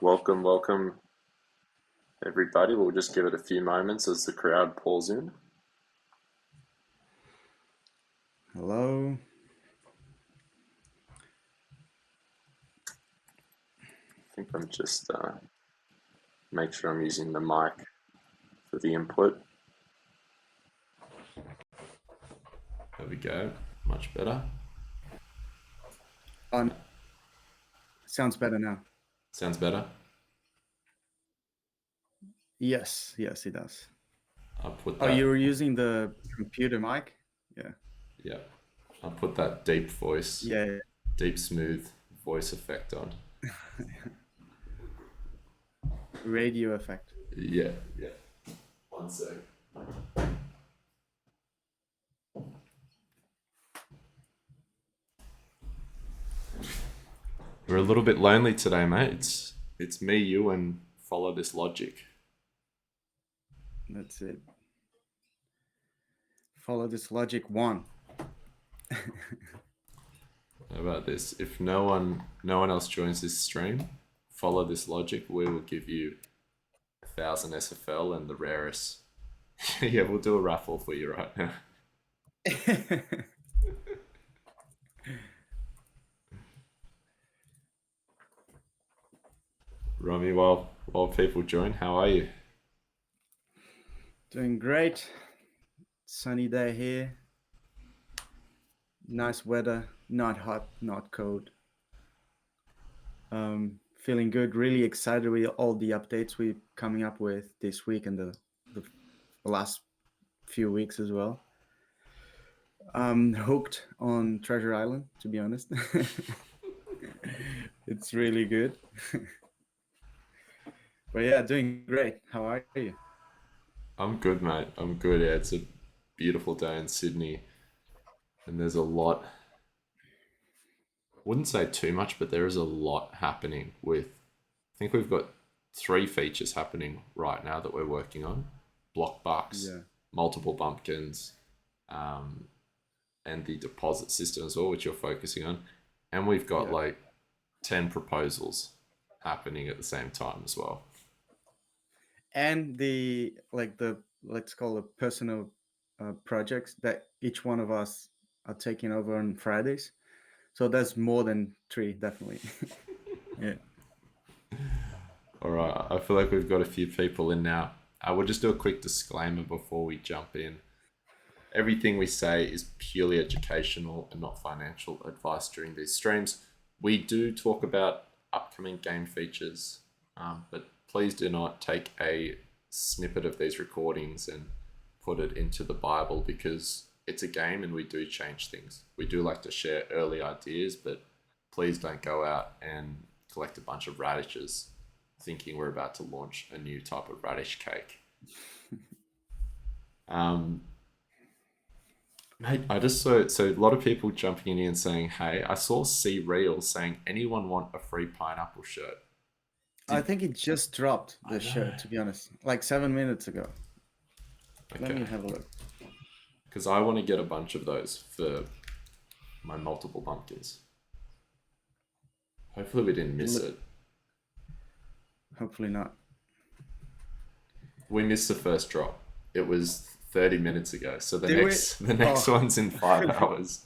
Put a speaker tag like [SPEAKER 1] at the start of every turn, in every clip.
[SPEAKER 1] Welcome, everybody. We'll just give it a few moments as the crowd pours in.
[SPEAKER 2] Hello.
[SPEAKER 1] I think I'm just make sure I'm using the mic for the input. There we go. Much better.
[SPEAKER 2] On sounds better now.
[SPEAKER 1] Sounds better.
[SPEAKER 2] Yes, it does.
[SPEAKER 1] I'll put
[SPEAKER 2] Oh,
[SPEAKER 1] that.
[SPEAKER 2] you were using the computer mic? Yeah.
[SPEAKER 1] Yeah. I'll put that deep voice,
[SPEAKER 2] Yeah.
[SPEAKER 1] deep smooth voice effect on.
[SPEAKER 2] Radio effect.
[SPEAKER 1] Yeah. Yeah. One sec. We're a little bit lonely today, mate. It's me, you, and follow this logic.
[SPEAKER 2] That's it. Follow this logic one.
[SPEAKER 1] How about this? If no one else joins this stream, follow this logic. We will give you 1,000 SFL and the rarest. Yeah, we'll do a raffle for you right now. Romy, while people join, how are you?
[SPEAKER 2] Doing great. Sunny day here. Nice weather. Not hot, not cold. Feeling good. Really excited with all the updates we're coming up with this week and the last few weeks as well. I'm hooked on Treasure Island, to be honest. It's really good. But yeah, doing great. How are you?
[SPEAKER 1] I'm good, mate. I'm good. Yeah, it's a beautiful day in Sydney, and there's a lot. Wouldn't say too much, but there is a lot happening with. I think we've got three features happening right now that we're working on: block bucks,
[SPEAKER 2] Yeah,
[SPEAKER 1] multiple bumpkins, um, and the deposit system as well, which you're focusing on. And we've got
[SPEAKER 2] yeah.
[SPEAKER 1] like 10 proposals happening at the same time as well.
[SPEAKER 2] And the let's call it personal projects that each one of us are taking over on Fridays. So that's more than three, definitely. Yeah.
[SPEAKER 1] All right, I feel like we've got a few people in now. We'll just do a quick disclaimer before we jump in. Everything we say is purely educational and not financial advice during these streams. We do talk about upcoming game features, but please do not take a snippet of these recordings and put it into the Bible because it's a game and we do change things. We do like to share early ideas, but please don't go out and collect a bunch of radishes thinking we're about to launch a new type of radish cake. Um, Mate, I just saw so a lot of people jumping in here and saying, "Hey, I saw C Real saying anyone want a free pineapple shirt."
[SPEAKER 2] I
[SPEAKER 1] Did
[SPEAKER 2] think it just dropped
[SPEAKER 1] I
[SPEAKER 2] the
[SPEAKER 1] know?
[SPEAKER 2] shirt, to be honest, like 7 minutes ago. Let
[SPEAKER 1] Okay,
[SPEAKER 2] me have a look.
[SPEAKER 1] because I want to get a bunch of those for my multiple pumpkins. Hopefully, we didn't
[SPEAKER 2] It
[SPEAKER 1] miss
[SPEAKER 2] look,
[SPEAKER 1] it.
[SPEAKER 2] hopefully not.
[SPEAKER 1] We missed the first drop. It was 30 minutes ago, so the
[SPEAKER 2] Did we?
[SPEAKER 1] next the next
[SPEAKER 2] Oh,
[SPEAKER 1] one's in 5 hours.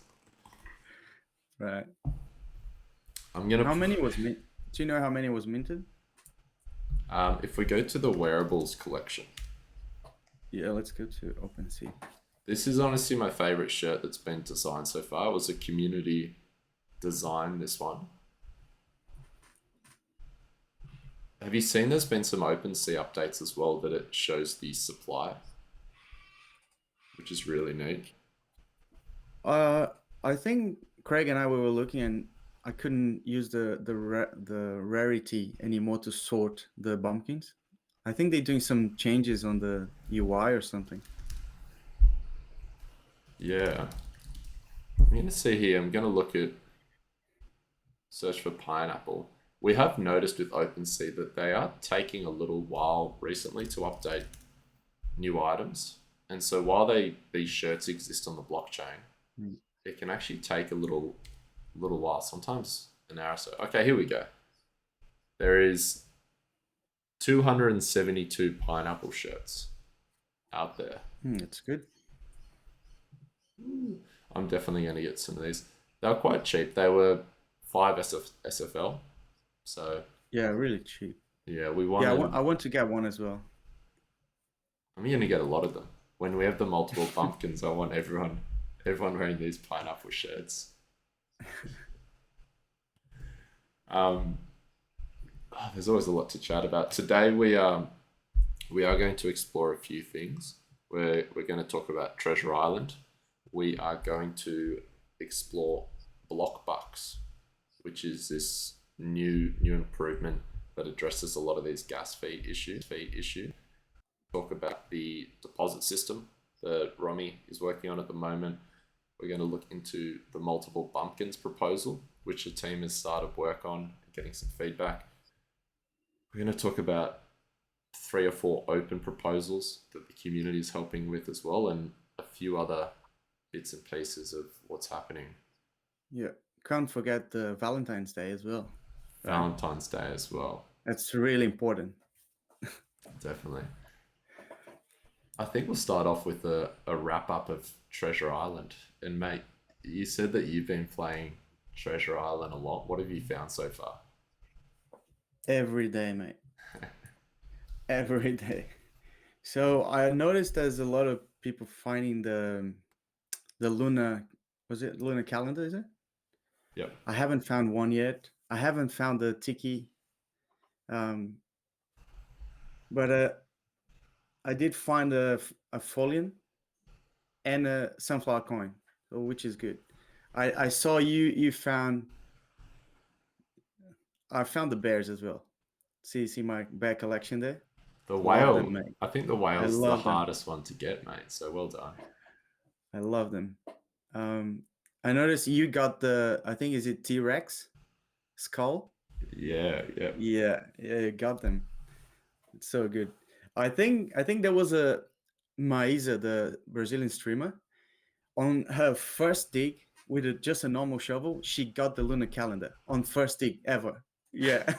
[SPEAKER 2] right.
[SPEAKER 1] I'm gonna.
[SPEAKER 2] How many was mint? Do you know how many was minted?
[SPEAKER 1] If we go to the wearables collection,
[SPEAKER 2] Yeah, let's go to OpenSea.
[SPEAKER 1] this is honestly my favorite shirt that's been designed so far. It was a community design. This one. Have you seen there's been some OpenSea updates as well that it shows the supply, which is really neat.
[SPEAKER 2] Uh, I think Craig and I we were looking, and I couldn't use the rarity anymore to sort the bumpkins. I think they're doing some changes on the UI or something.
[SPEAKER 1] Yeah. I'm going to see here. I'm going to look at search for pineapple. We have noticed with OpenSea that they are taking a little while recently to update new items. And so while these shirts exist on the blockchain,
[SPEAKER 2] Mm.
[SPEAKER 1] it can actually take a little while, sometimes an hour or so. Okay, here we go. There is 272 pineapple shirts out there.
[SPEAKER 2] That's good.
[SPEAKER 1] I'm definitely going to get some of these. They were quite cheap. They were 5 SFL. So,
[SPEAKER 2] Yeah, really cheap.
[SPEAKER 1] yeah, we
[SPEAKER 2] Yeah,
[SPEAKER 1] wanted.
[SPEAKER 2] I want to get one as well.
[SPEAKER 1] I'm going to get a lot of them. When we have the multiple pumpkins, I want everyone wearing these pineapple shirts. Um, there's always a lot to chat about. Today we are going to explore a few things. We're going to talk about Treasure Island. We are going to explore block bucks, which is this new improvement that addresses a lot of these gas fee issue. Talk about the deposit system that Romy is working on at the moment. We're going to look into the multiple bumpkins proposal, which the team has started work on, getting some feedback. We're going to talk about 3 or 4 open proposals that the community is helping with as well, and a few other bits and pieces of what's happening.
[SPEAKER 2] Yeah, can't forget the Valentine's Day as well. Right?
[SPEAKER 1] Valentine's Day as well.
[SPEAKER 2] That's really important.
[SPEAKER 1] Definitely. I think we'll start off with a wrap up of Treasure Island. And mate, you said that you've been playing Treasure Island a lot. What have you found so far?
[SPEAKER 2] Every day, mate. Every day. So I noticed there's a lot of people finding the Luna, was it Luna calendar, is it?
[SPEAKER 1] Yep.
[SPEAKER 2] I haven't found one yet. I haven't found the Tiki, um, but I did find a Folian and a sunflower coin, so which is good. I saw you found. I found the bears as well. See my bear collection there.
[SPEAKER 1] The
[SPEAKER 2] Love them,
[SPEAKER 1] whale,
[SPEAKER 2] mate.
[SPEAKER 1] I think the
[SPEAKER 2] I
[SPEAKER 1] whale's the
[SPEAKER 2] love them.
[SPEAKER 1] hardest one to get, mate. So well done.
[SPEAKER 2] I love them. I noticed you got the. I think is it T-Rex skull.
[SPEAKER 1] Yeah, yeah.
[SPEAKER 2] Yeah, you got them. It's so good. I think there was a Maísa, the Brazilian streamer, on her first dig with just a normal shovel. She got the lunar calendar on first dig ever. Yeah.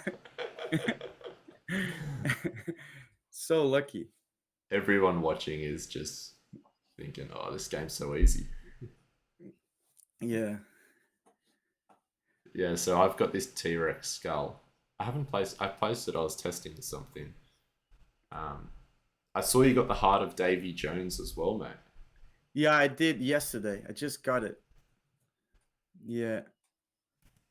[SPEAKER 2] So lucky.
[SPEAKER 1] Everyone watching is just thinking, oh, this game's so easy.
[SPEAKER 2] Yeah.
[SPEAKER 1] Yeah, so I've got this T Rex skull. I placed it, I was testing something. Um, I saw you got the heart of Davy Jones as well, mate.
[SPEAKER 2] Yeah, I did yesterday. I just got it. Yeah.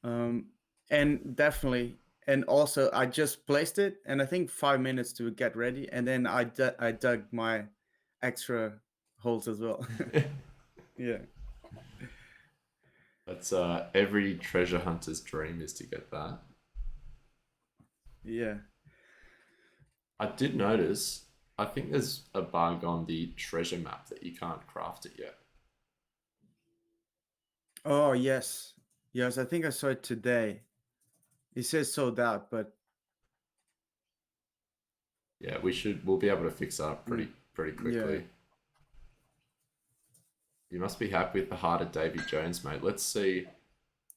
[SPEAKER 2] Um, and definitely, and also I just placed it, and I think 5 minutes to get ready, and then I dug my extra holes as well. Yeah.
[SPEAKER 1] That's every treasure hunter's dream is to get that.
[SPEAKER 2] Yeah.
[SPEAKER 1] I did notice, I think there's a bug on the treasure map that you can't craft it yet.
[SPEAKER 2] Oh yes, yes. I think I saw it today. It says sold out, but
[SPEAKER 1] Yeah, we'll be able to fix that up
[SPEAKER 2] mm,
[SPEAKER 1] pretty
[SPEAKER 2] yeah,
[SPEAKER 1] quickly. You must be happy with the heart of Davy Jones, mate. Let's see.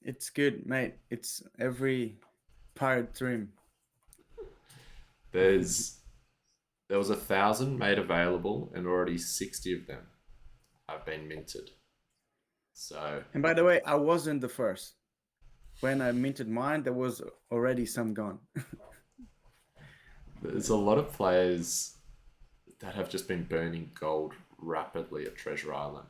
[SPEAKER 2] it's good, mate. It's every pirate dream.
[SPEAKER 1] There's there was 1,000 made available, and already 60 of them have been minted. So
[SPEAKER 2] And by the way, I wasn't the first. When I minted mine, there was already some gone.
[SPEAKER 1] there's a lot of players that have just been burning gold rapidly at Treasure Island.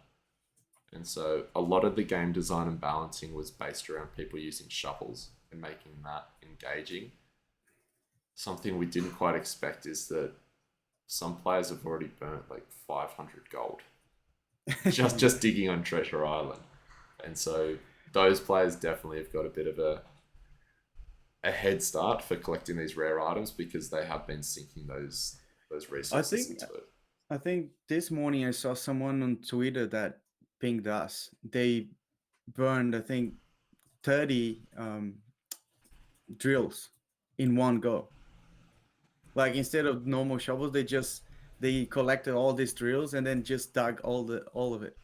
[SPEAKER 1] And so a lot of the game design and balancing was based around people using shovels and making that engaging. Something we didn't quite expect is that some players have already burnt like 500 gold just digging on Treasure Island. And so those players definitely have got a bit of a head start for collecting these rare items because they have been sinking those
[SPEAKER 2] I
[SPEAKER 1] resources
[SPEAKER 2] think
[SPEAKER 1] into it.
[SPEAKER 2] I think this morning I saw someone on Twitter that pinged us. They burned, I think, 30 drills in one go. Like instead of normal shovels, they collected all these drills and then just dug all of it.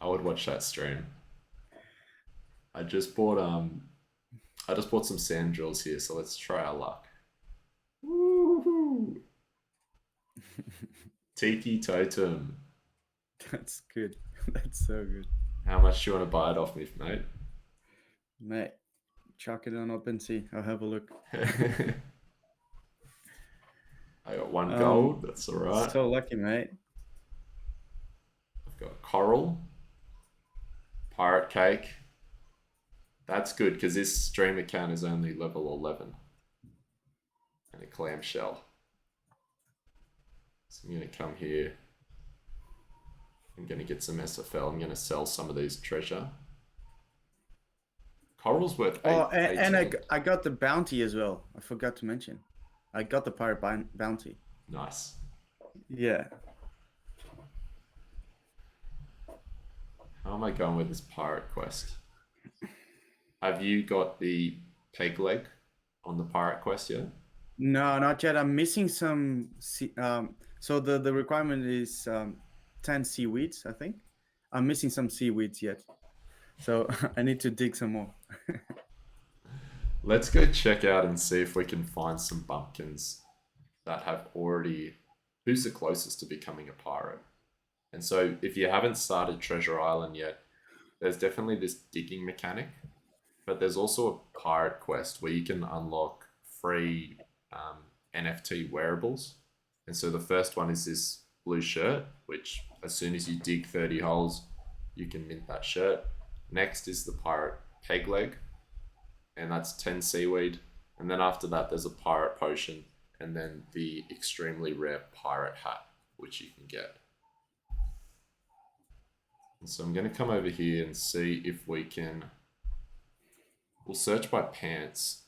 [SPEAKER 1] I would watch that stream. I just bought I just bought some sand drills here, so let's try our luck. Tiki Totem.
[SPEAKER 2] That's good. That's so good.
[SPEAKER 1] How much do you want to buy it off me, mate?
[SPEAKER 2] Mate, chuck it on up and see. I'll have a look.
[SPEAKER 1] I got one gold. That's all right.
[SPEAKER 2] So lucky, mate.
[SPEAKER 1] I've got coral, pirate cake. That's good because this stream account is only level 11. And a clamshell. So I'm going to come here. I'm going to get some SFL. I'm going to sell some of these treasure. Coral's worth 8.
[SPEAKER 2] Oh, and I got the bounty as well. I forgot to mention. I got the pirate bounty.
[SPEAKER 1] Nice.
[SPEAKER 2] Yeah.
[SPEAKER 1] How am I going with this pirate quest? Have you got the peg leg on the pirate quest yet?
[SPEAKER 2] No, not yet. I'm missing some. So the requirement is 10 seaweeds, I think. I'm missing some seaweeds yet. So I need to dig some more.
[SPEAKER 1] Let's go check out and see if we can find some bumpkins that have already... Who's the closest to becoming a pirate? And so if you haven't started Treasure Island yet, there's definitely this digging mechanic, but there's also a pirate quest where you can unlock free NFT wearables. And so the first one is this blue shirt, which as soon as you dig 30 holes, you can mint that shirt. Next is the pirate peg leg, and that's 10 seaweed. And then after that, there's a pirate potion, and then the extremely rare pirate hat, which you can get. And so I'm going to come over here and see if we can... We'll search by pants.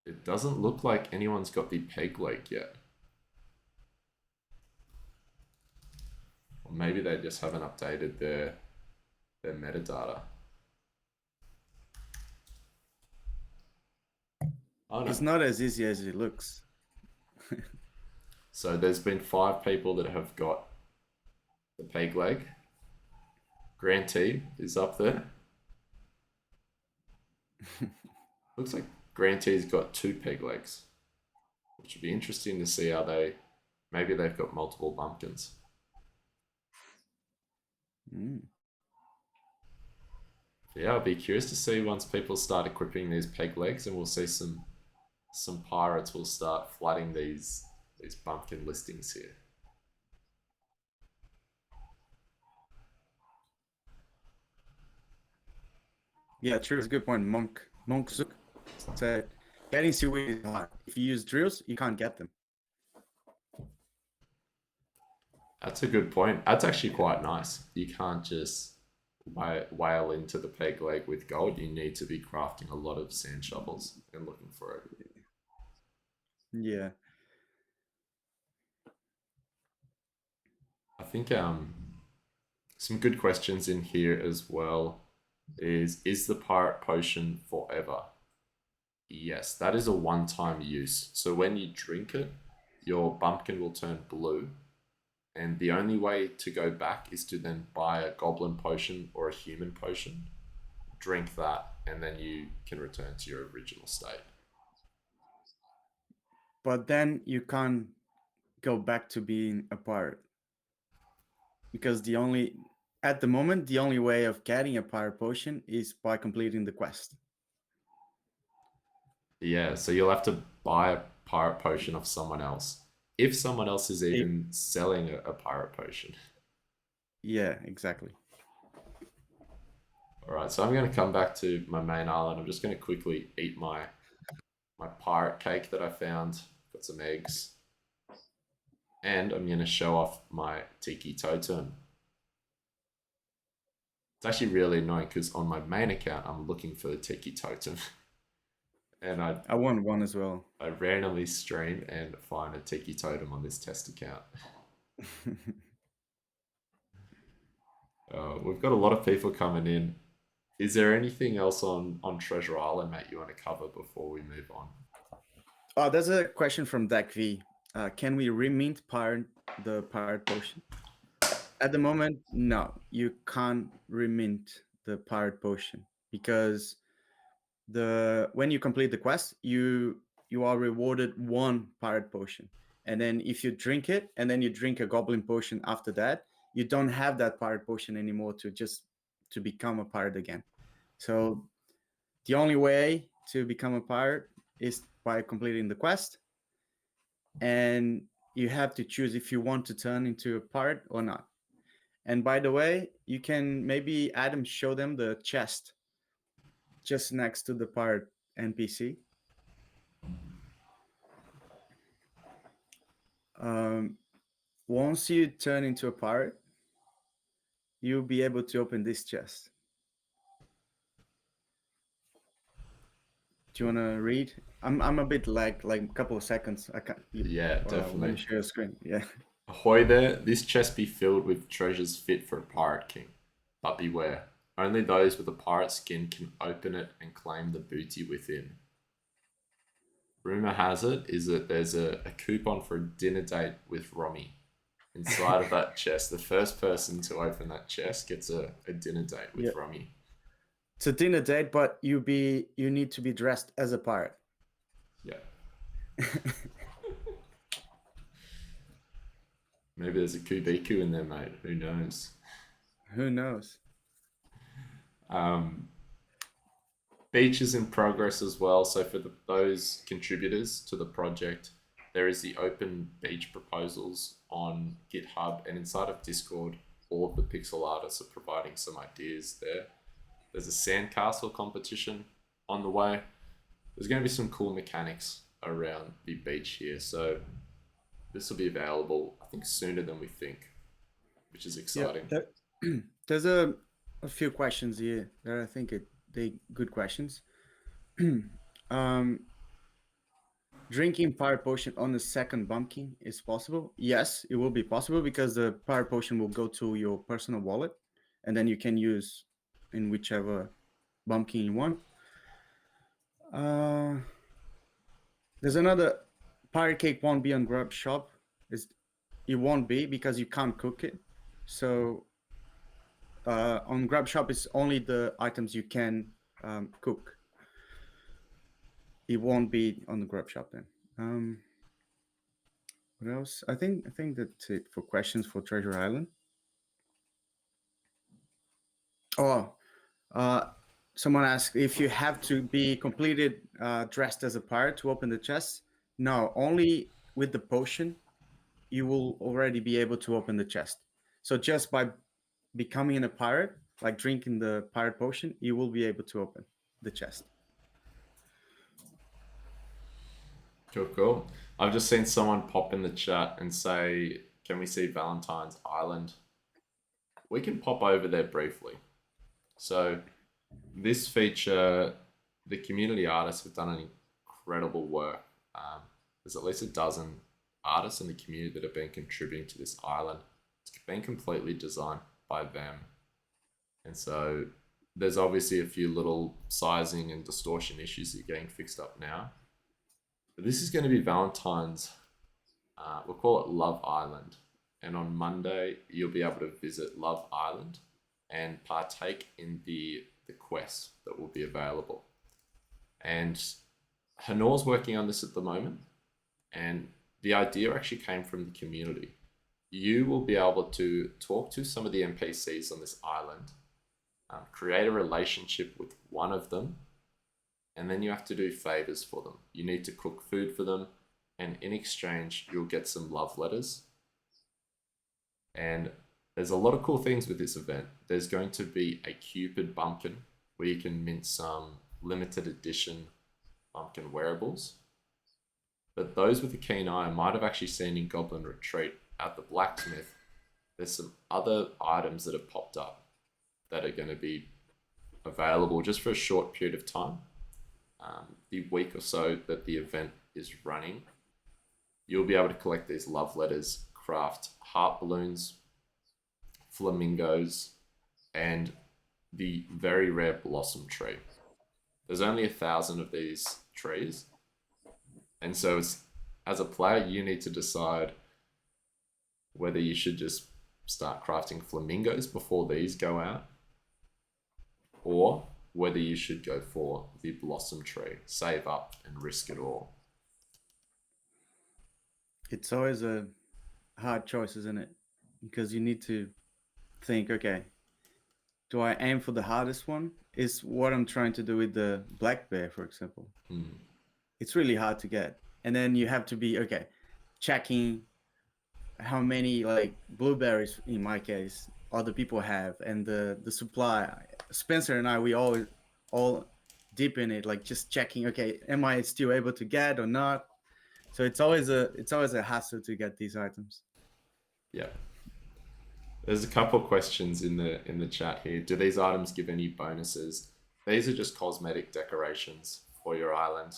[SPEAKER 1] It doesn't look like anyone's got the peg leg yet. Or maybe they just haven't updated their metadata. Oh, no.
[SPEAKER 2] It's not as easy as it looks.
[SPEAKER 1] So there's been 5 people that have got the peg leg. Grantee is up there. Looks like Grantee's got 2 peg legs, which would be interesting to see how maybe they've got multiple bumpkins. Yeah, I'll be curious to see once people start equipping these peg legs, and we'll see some pirates will start flooding these bumpkin listings here.
[SPEAKER 2] Yeah, true. It's a good point. Monk Zook said getting seaweed is hard. If you use drills, you can't get them.
[SPEAKER 1] That's a good point. That's actually quite nice. You can't just whale into the peg leg with gold. You need to be crafting a lot of sand shovels and looking for it.
[SPEAKER 2] Yeah.
[SPEAKER 1] I think some good questions in here as well is the pirate potion forever? Yes, that is a one-time use. So when you drink it, your bumpkin will turn blue, and the only way to go back is to then buy a goblin potion or a human potion, drink that, and then you can return to your original state.
[SPEAKER 2] But then you can't go back to being a pirate, because at the moment the only way of getting a pirate potion is by completing the quest.
[SPEAKER 1] Yeah, so you'll have to buy a pirate potion of someone else, if someone else is even selling a pirate potion.
[SPEAKER 2] Yeah, exactly.
[SPEAKER 1] All right, so I'm going to come back to my main island. I'm just going to quickly eat my pirate cake that I found. Got some eggs. And I'm going to show off my tiki totem. It's actually really annoying because on my main account, I'm looking for the tiki totem. And I
[SPEAKER 2] want one as well.
[SPEAKER 1] I randomly stream and find a tiki totem on this test account. We've got a lot of people coming in. Is there anything else on Treasure Island, mate, you want to cover before we move on?
[SPEAKER 2] Oh, there's a question from Dak V. Can we remint the pirate potion? At the moment, no, you can't remint the pirate potion, because when you complete the quest, you are rewarded 1 pirate potion. And then if you drink it and then you drink a goblin potion after that, you don't have that pirate potion anymore to become a pirate again. So the only way to become a pirate is by completing the quest, and you have to choose if you want to turn into a pirate or not. And by the way, you can maybe Adam show them the chest just next to the pirate NPC. Once you turn into a pirate, you'll be able to open this chest. Do you want to read? I'm a bit like a couple of seconds. I can't.
[SPEAKER 1] Yeah,
[SPEAKER 2] Let
[SPEAKER 1] definitely.
[SPEAKER 2] me share a screen. Yeah.
[SPEAKER 1] Ahoy there, this chest be filled with treasures fit for a pirate king. But beware, only those with a pirate skin can open it and claim the booty within. Rumour has it is that there's a coupon for a dinner date with Romy. Inside of that chest, the first person to open that chest gets a dinner date with
[SPEAKER 2] Yeah.
[SPEAKER 1] Romy.
[SPEAKER 2] It's a dinner date, but you need to be dressed as a pirate.
[SPEAKER 1] Yeah. Maybe there's a kubiku in there, mate. Who knows?
[SPEAKER 2] Who knows?
[SPEAKER 1] Beach is in progress as well. So for those contributors to the project, there is the open beach proposals on GitHub, and inside of Discord, all of the pixel artists are providing some ideas there. There's a sandcastle competition on the way. There's going to be some cool mechanics around the beach here. So this will be available, I think, sooner than we think, which is exciting.
[SPEAKER 2] Yeah, there's a few questions here that I think they good questions. Drinking pirate potion on the second bumpkin is possible. Yes, it will be possible because the pirate potion will go to your personal wallet, and then you can use in whichever bumpkin you want. There's another pirate cake won't be on Grub Shop. It won't be because you can't cook it. So on Grub Shop, it's only the items you can cook. It won't be on the Grub Shop then. What else? I think that's it for questions for Treasure Island. Oh, someone asked if you have to be completed dressed as a pirate to open the chest. No, only with the potion you will already be able to open the chest. So just by becoming a pirate, like drinking the pirate potion, you will be able to open the chest.
[SPEAKER 1] Cool. I've just seen someone pop in the chat and say, can we see Valentine's Island? We can pop over there briefly. So this feature, the community artists have done an incredible work. There's at least a dozen artists in the community that have been contributing to this island. It's been completely designed by them. And so there's obviously a few little sizing and distortion issues that are getting fixed up now. But this is going to be Valentine's, we'll call it Love Island. And on Monday, you'll be able to visit Love Island and partake in the quest that will be available. And Hanor's working on this at the moment. And the idea actually came from the community. You will be able to talk to some of the NPCs on this island, create a relationship with one of them, and then you have to do favors for them. You need to cook food for them, and in exchange, you'll get some love letters. And there's a lot of cool things with this event. There's going to be a Cupid Bumpkin where you can mint some limited edition Bumpkin wearables. But those with a keen eye might have actually seen in Goblin Retreat at the blacksmith, there's some other items that have popped up that are going to be available just for a short period of time. The week or so that the event is running, you'll be able to collect these love letters, craft heart balloons, flamingos, and the very rare blossom tree. There's only 1,000 of these trees, and so as a player, you need to decide whether you should just start crafting flamingos before these go out, or whether you should go for the blossom tree, save up and risk it all.
[SPEAKER 2] It's always a hard choice, isn't it? Because you need to think, okay, do I aim for the hardest one? Is what I'm trying to do with the black bear, for example.
[SPEAKER 1] Hmm.
[SPEAKER 2] It's really hard to get. And then you have to be, okay, checking how many like blueberries in my case other people have and the supply. Spencer and I, we always all deep in it, like just checking, okay, am I still able to get or not? So it's always a hassle to get these items.
[SPEAKER 1] Yeah. There's a couple of questions in the chat here. Do these items give any bonuses? These are just cosmetic decorations for your island.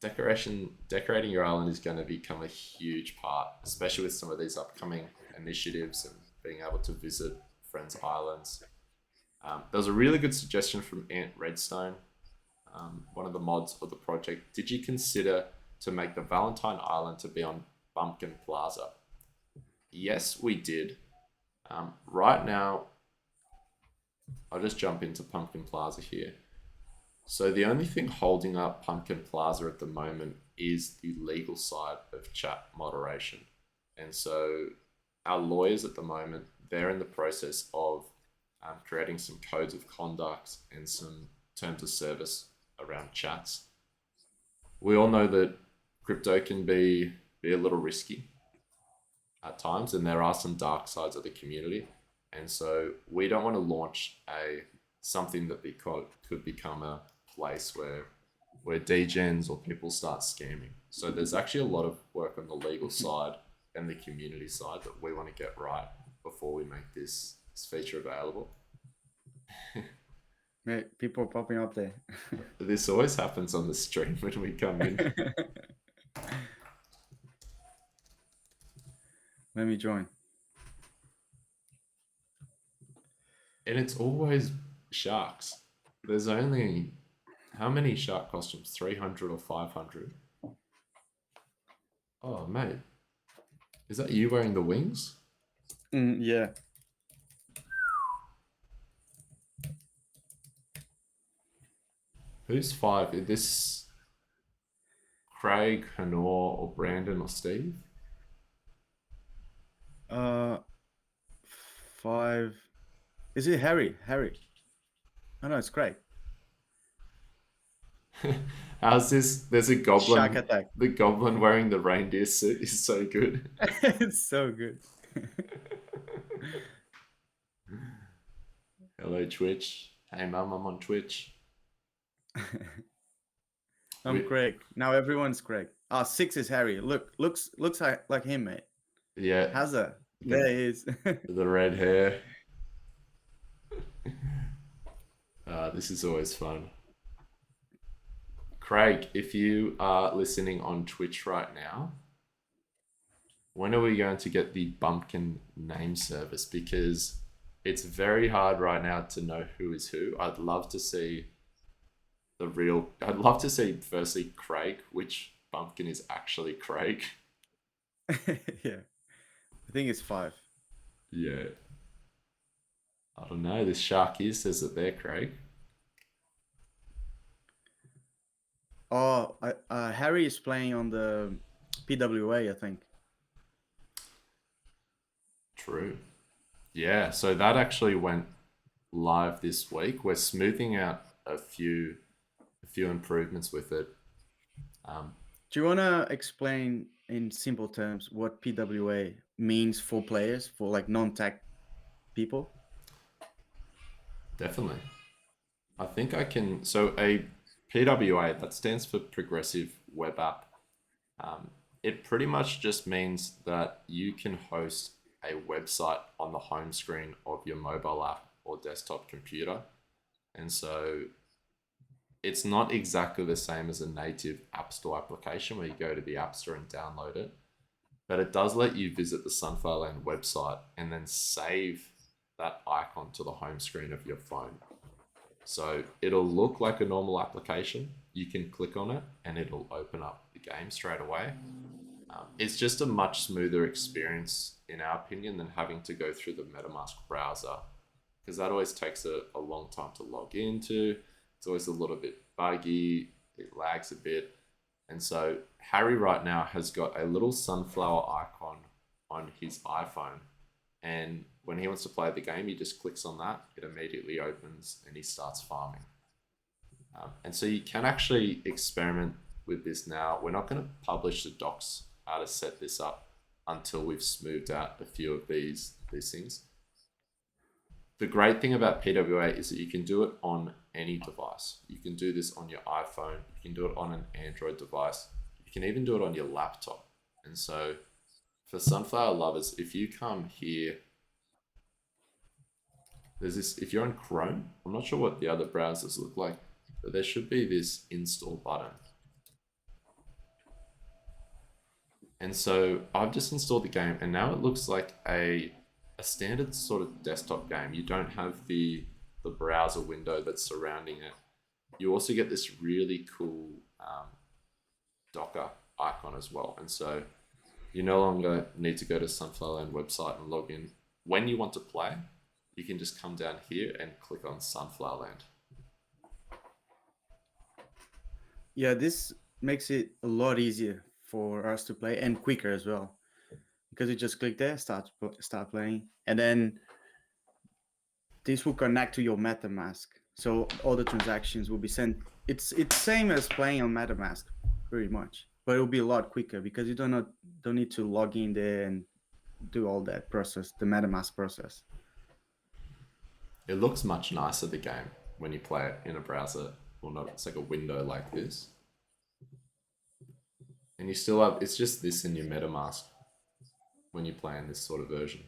[SPEAKER 1] Decorating your island is going to become a huge part, especially with some of these upcoming initiatives and being able to visit friends' islands. There was a really good suggestion from Ant Redstone, one of the mods of the project. Did you consider to make the Valentine Island to be on Bumpkin Plaza? Yes, we did. Right now, I'll just jump into Pumpkin Plaza here. So the only thing holding up Pumpkin Plaza at the moment is the legal side of chat moderation. And so our lawyers at the moment, they're in the process of creating some codes of conduct and some terms of service around chats. We all know that crypto can be a little risky at times, and there are some dark sides of the community. And so we don't want to launch a something that could become a place where degens or people start scamming. So there's actually a lot of work on the legal side and the community side that we want to get right before we make this feature available.
[SPEAKER 2] Right, people popping up there.
[SPEAKER 1] This always happens on the stream when we come in,
[SPEAKER 2] Let me join.
[SPEAKER 1] and it's always sharks. There's only how many shark costumes? 300 or 500? Oh, mate. Is that you wearing the wings?
[SPEAKER 2] Yeah.
[SPEAKER 1] Who's five? Is this Craig, Hanor, or Brandon, or Steve?
[SPEAKER 2] uh 5. Is it Harry? Oh no, it's Craig.
[SPEAKER 1] How's this? There's a
[SPEAKER 2] Shark
[SPEAKER 1] goblin.
[SPEAKER 2] attack.
[SPEAKER 1] The goblin wearing the reindeer suit is so good.
[SPEAKER 2] It's so good.
[SPEAKER 1] Hello, Twitch. Hey, mum, I'm on Twitch.
[SPEAKER 2] I'm
[SPEAKER 1] We,
[SPEAKER 2] Craig. Now everyone's Craig. 6 is Harry. Looks like him, mate.
[SPEAKER 1] yeah,
[SPEAKER 2] Hazza.
[SPEAKER 1] the
[SPEAKER 2] There he is.
[SPEAKER 1] the red hair. This is always fun. Craig, if you are listening on Twitch right now, when are we going to get the Bumpkin name service? Because it's very hard right now to know who is who. I'd love to see I'd love to see firstly Craig, which Bumpkin is actually Craig.
[SPEAKER 2] Yeah. I think it's 5.
[SPEAKER 1] Yeah. I don't know. This Sharky says that they're Craig.
[SPEAKER 2] Oh, Harry is playing on the PWA, I think.
[SPEAKER 1] True. Yeah, so that actually went live this week. We're smoothing out a few improvements with it.
[SPEAKER 2] Do you want to explain in simple terms what PWA means for players, for like non-tech people?
[SPEAKER 1] Definitely. I think I can. So a PWA, that stands for Progressive Web App. It pretty much just means that you can host a website on the home screen of your mobile app or desktop computer. And so it's not exactly the same as a native App Store application where you go to the App Store and download it, but it does let you visit the Sunfire Land website and then save that icon to the home screen of your phone. So it'll look like a normal application. You can click on it and it'll open up the game straight away. It's just a much smoother experience, in our opinion, than having to go through the MetaMask browser because that always takes a long time to log into. It's always a little bit buggy, it lags a bit. And so Harry right now has got a little sunflower icon on his iPhone. And when he wants to play the game, he just clicks on that, it immediately opens, and he starts farming. And so you can actually experiment with this now. We're not going to publish the docs how to set this up until we've smoothed out a few of these things. The great thing about PWA is that you can do it on any device. You can do this on your iPhone, you can do it on an Android device, you can even do it on your laptop. And so for sunflower lovers, if you come here, there's this, if you're on Chrome, I'm not sure what the other browsers look like, but there should be this install button. And so I've just installed the game, and now it looks like a standard sort of desktop game. You don't have the browser window that's surrounding it. You also get this really cool Docker icon as well. And so you no longer need to go to Sunflowerland website and log in. When you want to play, you can just come down here and click on Sunflowerland.
[SPEAKER 2] Yeah, this makes it a lot easier for us to play and quicker as well, because you just click there, start playing, and then this will connect to your MetaMask. So all the transactions will be sent. It's same as playing on MetaMask, pretty much, but it'll be a lot quicker because you don't need to log in there and do all that process, the MetaMask process.
[SPEAKER 1] It looks much nicer, the game, when you play it in a browser. Well, not, it's like a window like this. And you still have, it's just this in your MetaMask when you play in this sort of version.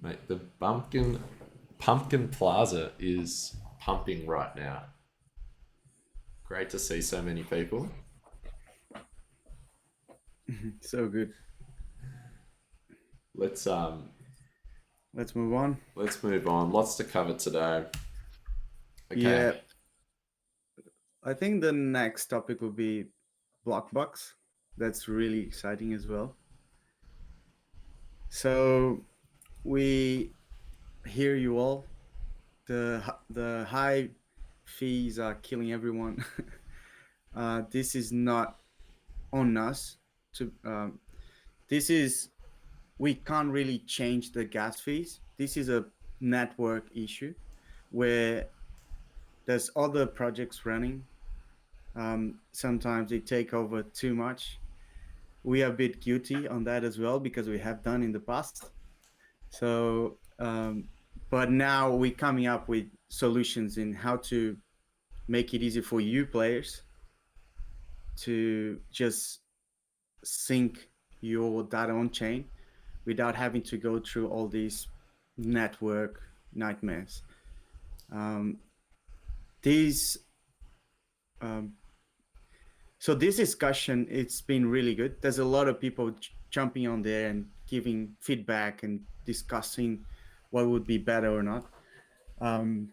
[SPEAKER 1] Mate, the Pumpkin Plaza is pumping right now. Great to see so many people.
[SPEAKER 2] So good.
[SPEAKER 1] Let's
[SPEAKER 2] move on.
[SPEAKER 1] let's move on. Lots to cover today. Okay.
[SPEAKER 2] Yeah, I think the next topic will be Blockbox. That's really exciting as well. So we hear you all. The high fees are killing everyone. This is not on us. To this is we can't really change the gas fees. This is a network issue where there's other projects running. Sometimes they take over too much. We are a bit guilty on that as well because we have done in the past. So, but now we're coming up with solutions in how to make it easy for you players to just sync your data on chain without having to go through all these network nightmares. These So this discussion, it's been really good. There's a lot of people jumping on there and giving feedback and discussing what would be better or not. I'm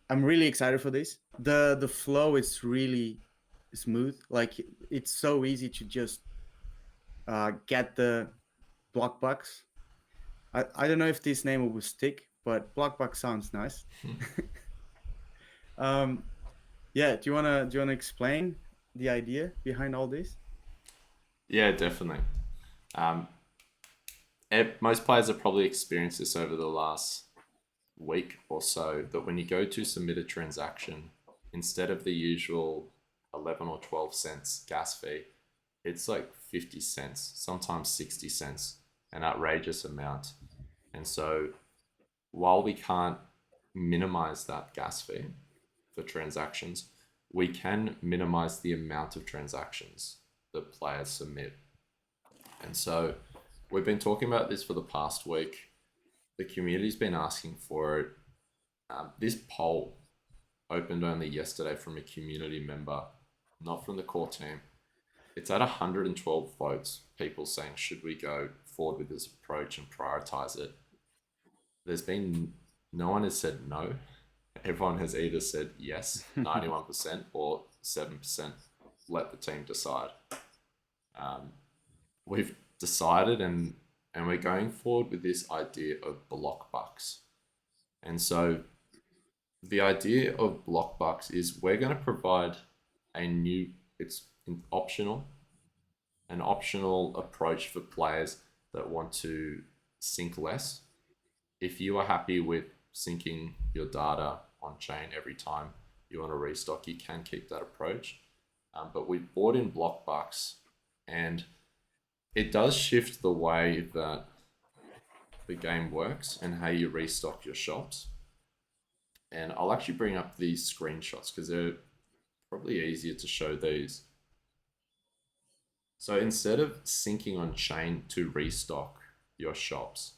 [SPEAKER 2] really excited for this. The flow is really smooth. Like it's so easy to just get the Blockbox. I don't know if this name will stick, but Blockbox sounds nice. Yeah, do you wanna explain the idea behind all this?
[SPEAKER 1] Yeah, definitely. Um, Most players have probably experienced this over the last week or so, that when you go to submit a transaction, instead of the usual 11 or 12 cents gas fee, it's like 50 cents, sometimes 60 cents, an outrageous amount. And so while we can't minimize that gas fee for transactions, we can minimize the amount of transactions that players submit. And so we've been talking about this for the past week. The community's been asking for it. This poll opened only yesterday from a community member, not from the core team. It's at 112 votes, people saying, should we go forward with this approach and prioritize it? There's been, no one has said no. Everyone has either said yes, 91%, or 7%, let the team decide. We've decided, and we're going forward with this idea of block bucks. And so The idea of block bucks is we're going to provide a new, it's optional, an optional approach for players that want to sync less. If you are happy with syncing your data on chain every time you want to restock, you can keep that approach. But we've brought in block bucks, and it does shift the way that the game works and how you restock your shops. And I'll actually bring up these screenshots because they're probably easier to show these. So instead of syncing on chain to restock your shops,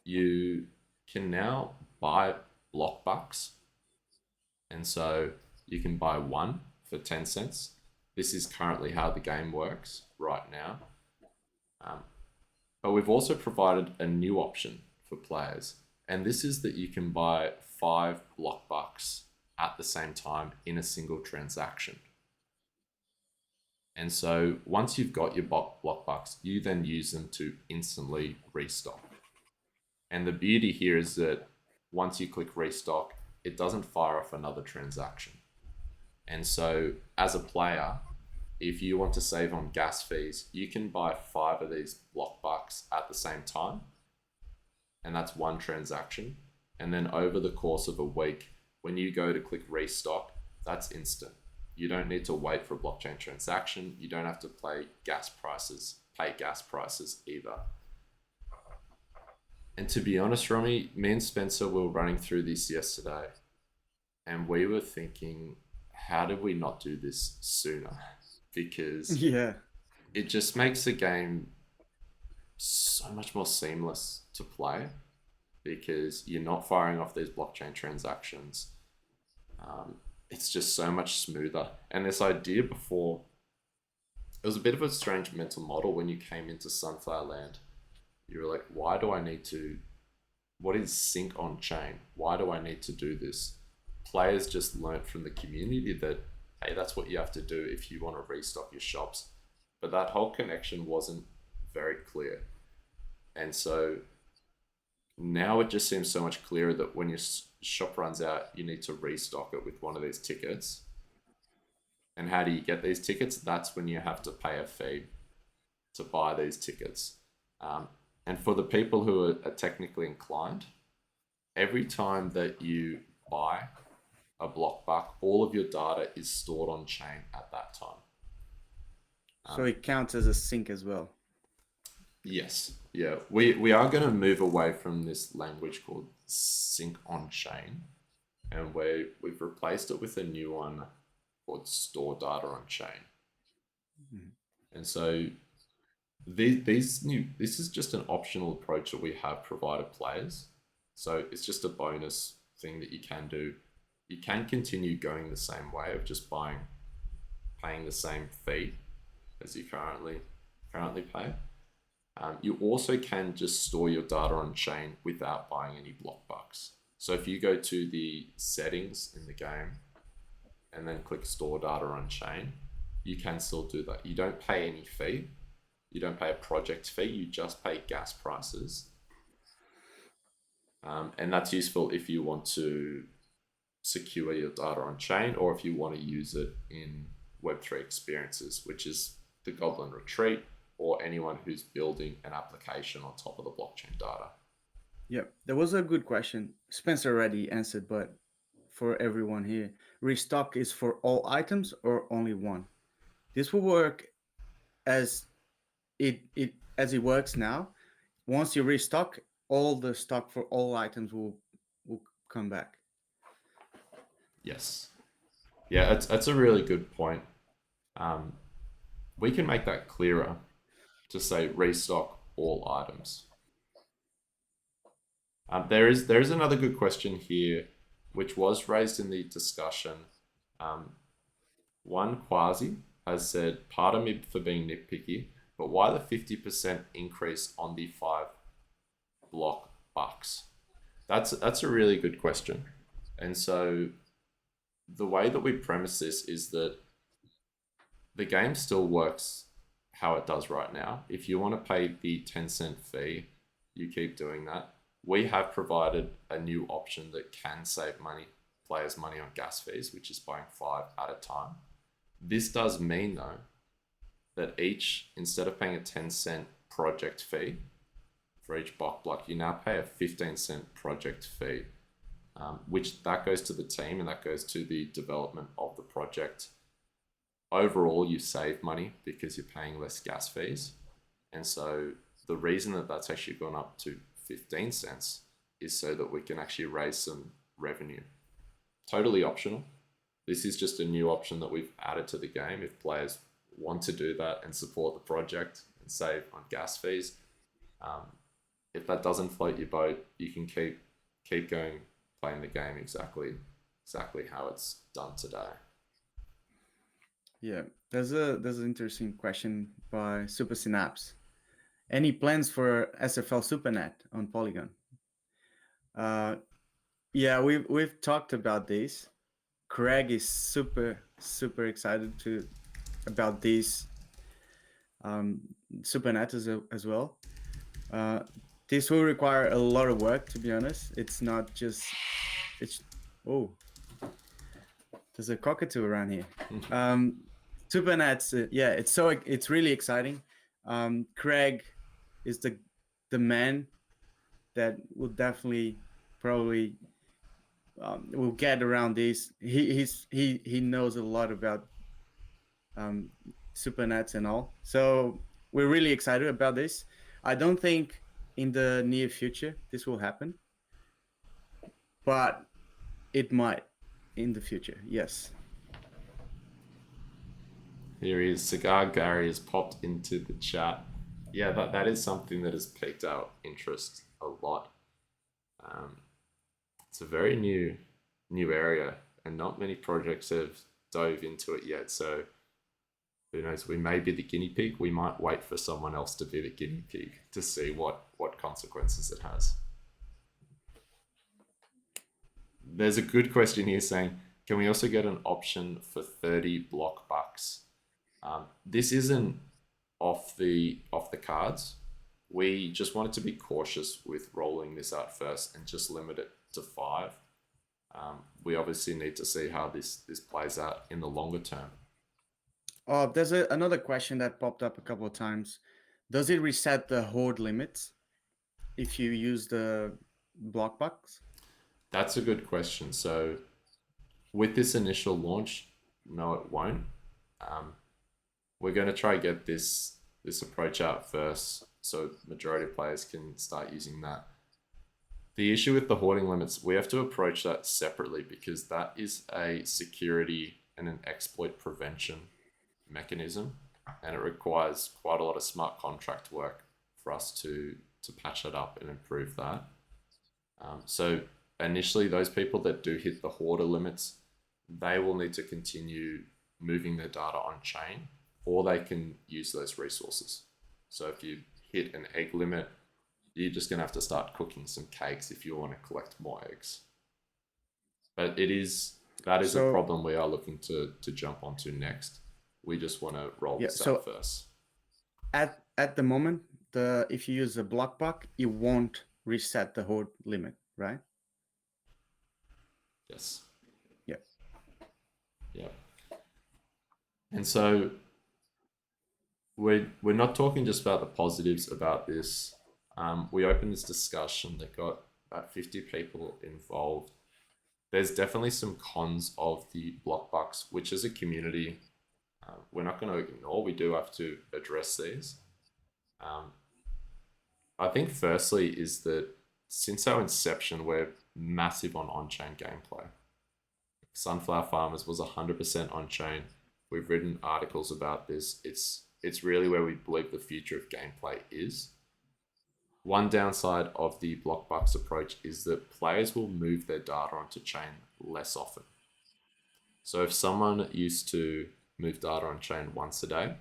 [SPEAKER 1] you can now buy block bucks. And so you can buy one for 10 cents. This is currently how the game works right now. But we've also provided a new option for players. And this is that you can buy 5 block bucks at the same time in a single transaction. And so once you've got your block bucks, you then use them to instantly restock. And the beauty here is that once you click restock, it doesn't fire off another transaction. And so as a player, if you want to save on gas fees, you can buy 5 of these block bucks at the same time. And that's one transaction. And then over the course of a week, when you go to click restock, that's instant. You don't need to wait for a blockchain transaction. You don't have to pay gas prices either. And to be honest, Romy, me and Spencer were running through this yesterday, and we were thinking, how did we not do this sooner? Because
[SPEAKER 2] Yeah.
[SPEAKER 1] it just makes the game so much more seamless to play because you're not firing off these blockchain transactions. It's just so much smoother. And this idea before, it was a bit of a strange mental model when you came into Sunflower Land. You were like, why do I need to, what is sync on chain? Why do I need to do this? Players just learnt from the community that, hey, that's what you have to do if you want to restock your shops. But that whole connection wasn't very clear. And so now it just seems so much clearer that when your shop runs out, you need to restock it with one of these tickets. And how do you get these tickets? That's when you have to pay a fee to buy these tickets. And for the people who are technically inclined, every time that you buy a block buck, all of your data is stored on chain at that time.
[SPEAKER 2] So it counts as a sync as well.
[SPEAKER 1] Yes. Yeah. We are going to move away from this language called sync on chain, and we've replaced it with a new one called store data on chain. And so this is just an optional approach that we have provided players. So it's just a bonus thing that you can do. You can continue going the same way of just paying the same fee as you currently pay. You also can just store your data on chain without buying any block bucks. So if you go to the settings in the game and then click store data on chain, you can still do that. You don't pay any fee. You don't pay a project fee. You just pay gas prices. And that's useful if you want to secure your data on chain or if you want to use it in Web3 experiences, which is the Goblin Retreat, or anyone who's building an application on top of the blockchain data.
[SPEAKER 2] Yep, there was a good question. Spencer already answered, but for everyone here, restock is for all items or only one? This will work as it works now. Once you restock, all the stock for all items will come back.
[SPEAKER 1] Yes. Yeah, that's a really good point. We can make that clearer to say restock all items. There is another good question here, which was raised in the discussion. One Quasi has said, pardon me for being nitpicky, but why the 50% increase on the 5 block bucks? That's a really good question. And so the way that we premise this is that the game still works how it does right now. If you want to pay the 10-cent fee, you keep doing that. We have provided a new option that can save money players money on gas fees, which is buying 5 at a time. This does mean though that instead of paying a 10-cent project fee for each block, you now pay a 15-cent project fee, which that goes to the team and that goes to the development of the project. Overall, you save money because you're paying less gas fees. And so the reason that that's actually gone up to 15 cents is so that we can actually raise some revenue. Totally optional. This is just a new option that we've added to the game if players want to do that and support the project and save on gas fees. If that doesn't float your boat, you can keep going playing the game exactly how it's done today.
[SPEAKER 2] Yeah, there's an interesting question by Super Synapse. Any plans for SFL SuperNet on Polygon? Yeah, we've talked about this. Craig is super excited about this SuperNet as well. This will require a lot of work, to be honest. It's not just there's a cockatoo around here. SuperNet's it's really exciting. Craig is the man that will definitely probably will get around this. He knows a lot about SuperNets and all. So we're really excited about this. I don't think in the near future this will happen, but it might in the future. Yes.
[SPEAKER 1] Here he is. Cigar Gary has popped into the chat. Yeah, that is something that has piqued our interest a lot. It's a very new area, and not many projects have dove into it yet. So who knows? We may be the guinea pig. We might wait for someone else to be the guinea pig to see what consequences it has. There's a good question here saying, can we also get an option for 30 block bucks? This isn't off the cards. We just wanted to be cautious with rolling this out first and just limit it to 5. We obviously need to see how this plays out in the longer term.
[SPEAKER 2] There's another question that popped up a couple of times. Does it reset the horde limits if you use the block bucks?
[SPEAKER 1] That's a good question. So with this initial launch, no, it won't. We're going to try to get this approach out first so majority of players can start using that. The issue with the hoarding limits, we have to approach that separately because that is a security and an exploit prevention mechanism, and it requires quite a lot of smart contract work for us to patch it up and improve that. So initially, those people that do hit the hoarder limits, they will need to continue moving their data on chain, or they can use those resources. So if you hit an egg limit, you're just going to have to start cooking some cakes if you want to collect more eggs. But that is a problem we are looking to jump onto next. We just want to roll this out first.
[SPEAKER 2] At the moment, if you use a block buck, it won't reset the horde limit, right?
[SPEAKER 1] Yes.
[SPEAKER 2] Yep.
[SPEAKER 1] Yep. And so we're not talking just about the positives about this. We opened this discussion that got about 50 people involved. There's definitely some cons of the block bucks, which as a community, we're not going to ignore. We do have to address these. I think firstly is that since our inception, we're massive on-chain gameplay. Sunflower Farmers was 100% on-chain. We've written articles about this. It's really where we believe the future of gameplay is. One downside of the block bucks approach is that players will move their data onto chain less often. So if someone used to move data on chain once a day,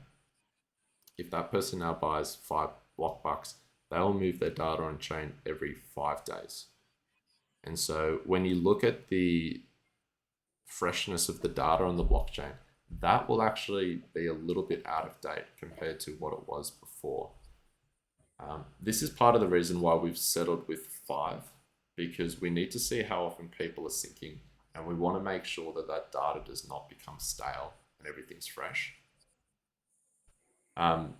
[SPEAKER 1] if that person now buys 5 block bucks, they'll move their data on chain every 5 days. And so when you look at the freshness of the data on the blockchain, that will actually be a little bit out of date compared to what it was before. This is part of the reason why we've settled with 5, because we need to see how often people are syncing and we want to make sure that that data does not become stale and everything's fresh. Um,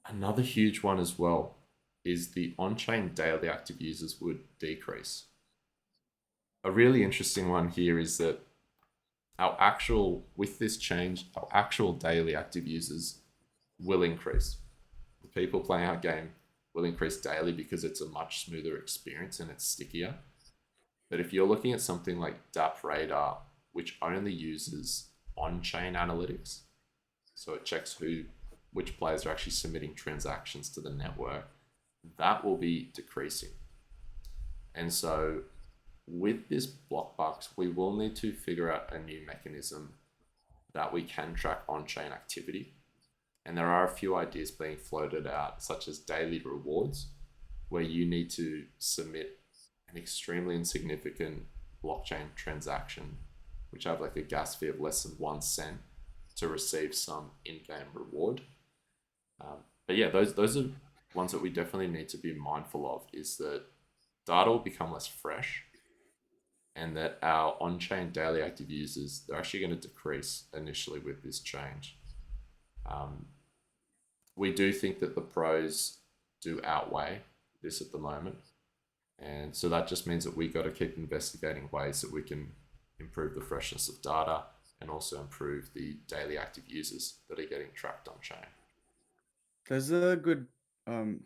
[SPEAKER 1] Another huge one as well is the on-chain daily active users would decrease. A really interesting one here is that with this change, our actual daily active users will increase. The people playing our game will increase daily because it's a much smoother experience and it's stickier. But if you're looking at something like DApp Radar, which only uses on-chain analytics, so it checks which players are actually submitting transactions to the network, that will be decreasing. And so with this block box, we will need to figure out a new mechanism that we can track on-chain activity. And there are a few ideas being floated out, such as daily rewards, where you need to submit an extremely insignificant blockchain transaction, which have like a gas fee of less than 1 cent, to receive some in-game reward. But yeah, those are ones that we definitely need to be mindful of. Is that data will become less fresh, and that our on-chain daily active users, they're actually going to decrease initially with this change. Um, we do think that the pros do outweigh this at the moment, and so that just means that we got to keep investigating ways that we can improve the freshness of data and also improve the daily active users that are getting tracked on chain.
[SPEAKER 2] There's a good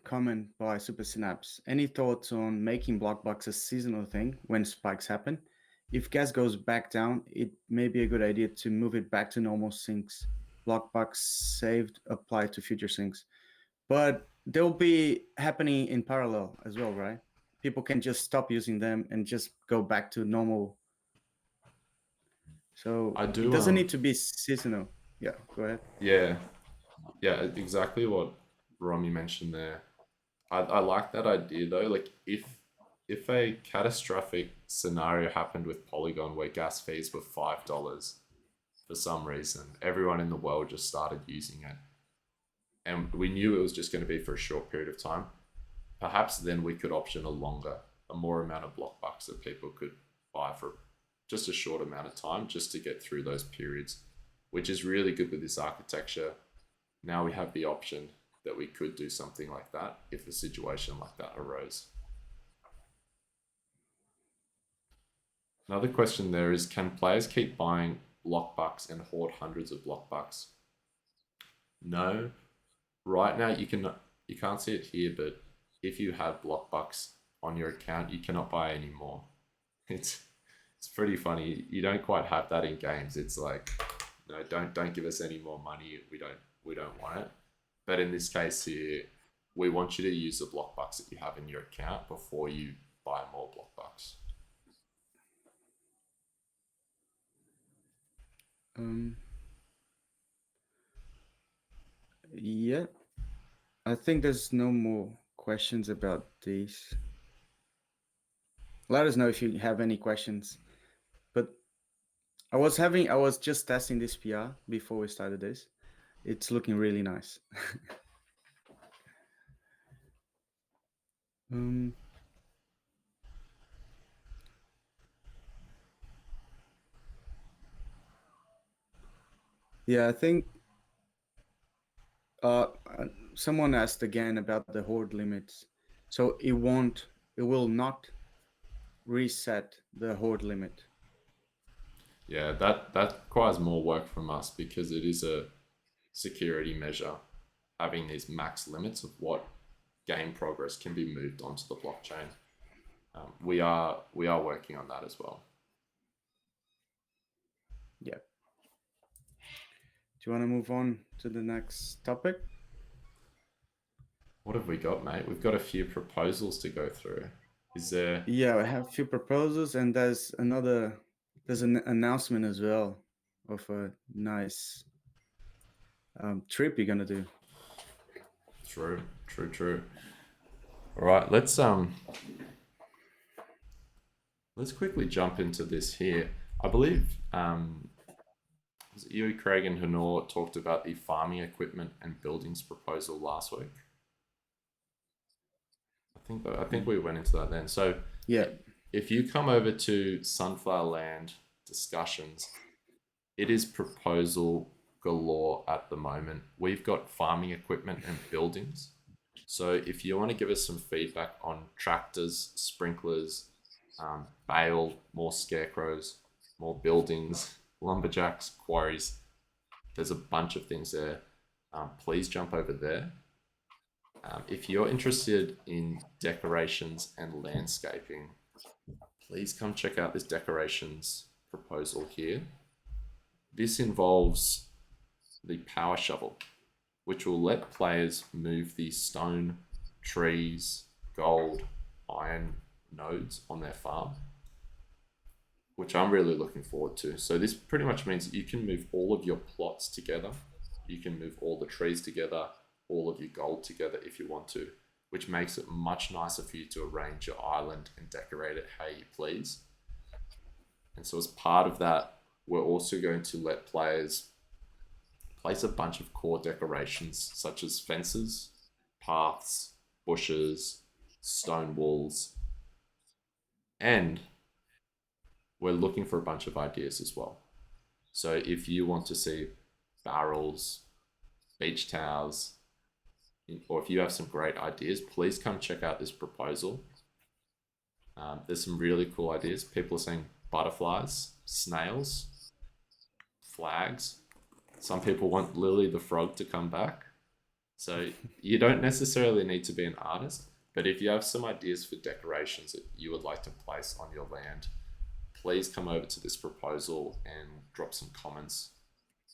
[SPEAKER 2] comment by Super Synapse. Any thoughts on making Blockbox a seasonal thing when spikes happen? If gas goes back down, it may be a good idea to move it back to normal sinks. Blockbox saved apply to future sinks. But they'll be happening in parallel as well, right? People can just stop using them and just go back to normal. So
[SPEAKER 1] I
[SPEAKER 2] it
[SPEAKER 1] do
[SPEAKER 2] doesn't need to be seasonal. Yeah, go ahead.
[SPEAKER 1] yeah, yeah, exactly what Romy mentioned there. I like that idea though. Like if a catastrophic scenario happened with Polygon where gas fees were $5 for some reason, everyone in the world just started using it, and we knew it was just going to be for a short period of time. Perhaps then we could option a more amount of block bucks that people could buy for just a short amount of time, just to get through those periods, which is really good with this architecture. Now we have the option that we could do something like that if a situation like that arose. Another question there is, can players keep buying block bucks and hoard hundreds of block bucks? No. Right now you can't see it here, but if you have block bucks on your account, you cannot buy any more. It's it's pretty funny. You don't quite have that in games. It's like, no, don't give us any more money. We don't want it. But in this case here, we want you to use the block bucks that you have in your account before you buy more block bucks.
[SPEAKER 2] Um, yeah, I think there's no more questions about these. Let us know if you have any questions. But I was just testing this PR before we started this. It's looking really nice. um, yeah, I think uh, uh, someone asked again about the horde limits. So it will not reset the horde limit.
[SPEAKER 1] Yeah, that requires more work from us because it is a security measure, having these max limits of what game progress can be moved onto the blockchain. We are working on that as well.
[SPEAKER 2] Yeah. Do you want to move on to the next topic?
[SPEAKER 1] What have we got, mate? We've got a few proposals to go through. Is there?
[SPEAKER 2] Yeah, I have a few proposals, and there's an announcement as well of a nice trip you're gonna do.
[SPEAKER 1] True, true, true. All right, let's quickly jump into this here. I believe was it you, Craig, and Honor talked about the farming equipment and buildings proposal last week. I think we went into that then. So
[SPEAKER 2] Yeah,
[SPEAKER 1] if you come over to Sunflower Land discussions, it is proposal galore at the moment. We've got farming equipment and buildings. So if you want to give us some feedback on tractors, sprinklers, bale, more scarecrows, more buildings, lumberjacks, quarries, there's a bunch of things there. Please jump over there. If you're interested in decorations and landscaping, please come check out this decorations proposal here. This involves the power shovel, which will let players move the stone, trees, gold, iron nodes on their farm, which I'm really looking forward to. So this pretty much means that you can move all of your plots together. You can move all the trees together, all of your gold together if you want to, which makes it much nicer for you to arrange your island and decorate it how you please. And so as part of that, we're also going to let players place a bunch of core decorations such as fences, paths, bushes, stone walls, and we're looking for a bunch of ideas as well. So if you want to see barrels, beach towels, or if you have some great ideas, please come check out this proposal. There's some really cool ideas. People are saying butterflies, snails, flags. Some people want Lily the frog to come back. So you don't necessarily need to be an artist, but if you have some ideas for decorations that you would like to place on your land, please come over to this proposal and drop some comments.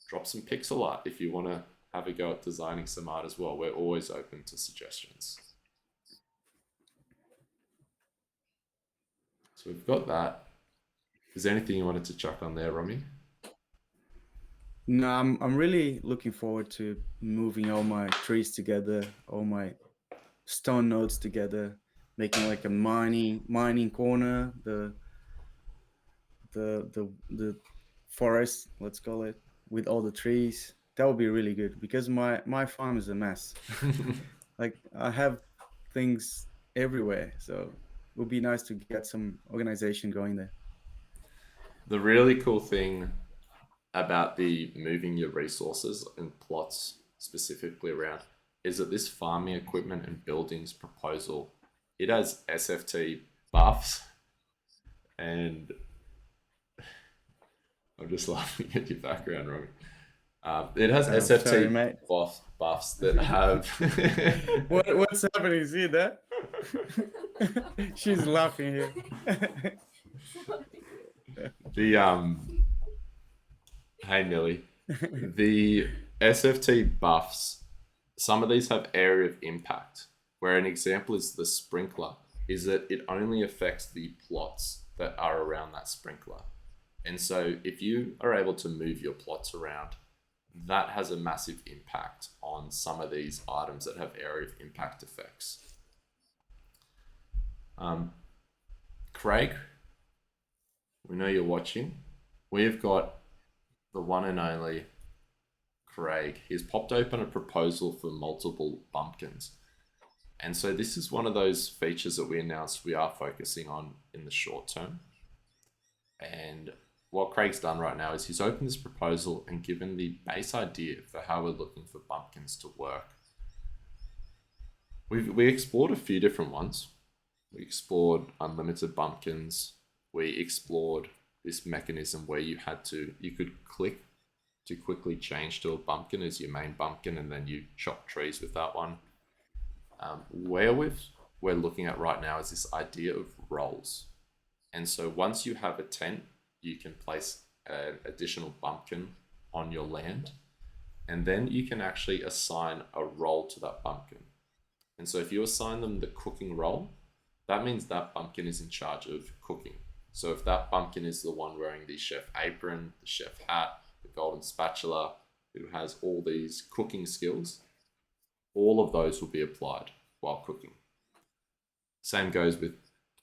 [SPEAKER 1] Drop some pixel art if you want to have a go at designing some art as well. We're always open to suggestions. So we've got that. Is there anything you wanted to chuck on there, Romy?
[SPEAKER 2] No, I'm really looking forward to moving all my trees together, all my stone nodes together, making like a mining corner, the forest, let's call it, with all the trees. That would be really good because my farm is a mess. Like I have things everywhere, so it would be nice to get some organization going there.
[SPEAKER 1] The really cool thing about the moving your resources and plots specifically around is that this farming equipment and buildings proposal, it has SFT buffs, and I'm just laughing at your background, Romy. It has
[SPEAKER 2] Oh, sorry,
[SPEAKER 1] SFT
[SPEAKER 2] mate.
[SPEAKER 1] buffs that have
[SPEAKER 2] What's happening? See that? She's laughing here.
[SPEAKER 1] the hey Millie, the SFT buffs. Some of these have area of impact, where an example is the sprinkler, is that it only affects the plots that are around that sprinkler. And so if you are able to move your plots around, that has a massive impact on some of these items that have area of impact effects. Craig, we know you're watching. We've got the one and only Craig. He's popped open a proposal for multiple bumpkins. And so this is one of those features that we announced we are focusing on in the short term. And what Craig's done right now is he's opened this proposal and given the base idea for how we're looking for bumpkins to work. We explored a few different ones. We explored unlimited bumpkins. We explored this mechanism where you could click to quickly change to a bumpkin as your main bumpkin, and then you chop trees with that one. Where we're looking at right now is this idea of roles. And so once you have a tent, you can place an additional bumpkin on your land, and then you can actually assign a role to that bumpkin. And so if you assign them the cooking role, that means that bumpkin is in charge of cooking. So if that bumpkin is the one wearing the chef apron, the chef hat, the golden spatula, who has all these cooking skills, all of those will be applied while cooking. Same goes with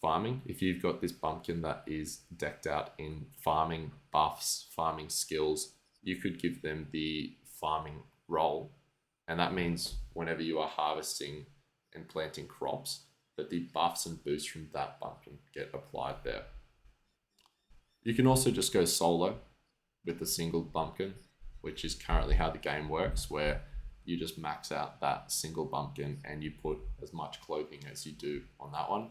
[SPEAKER 1] farming. If you've got this bumpkin that is decked out in farming buffs, farming skills, you could give them the farming role. And that means whenever you are harvesting and planting crops, that the buffs and boosts from that bumpkin get applied there. You can also just go solo with a single bumpkin, which is currently how the game works, where you just max out that single bumpkin and you put as much clothing as you do on that one.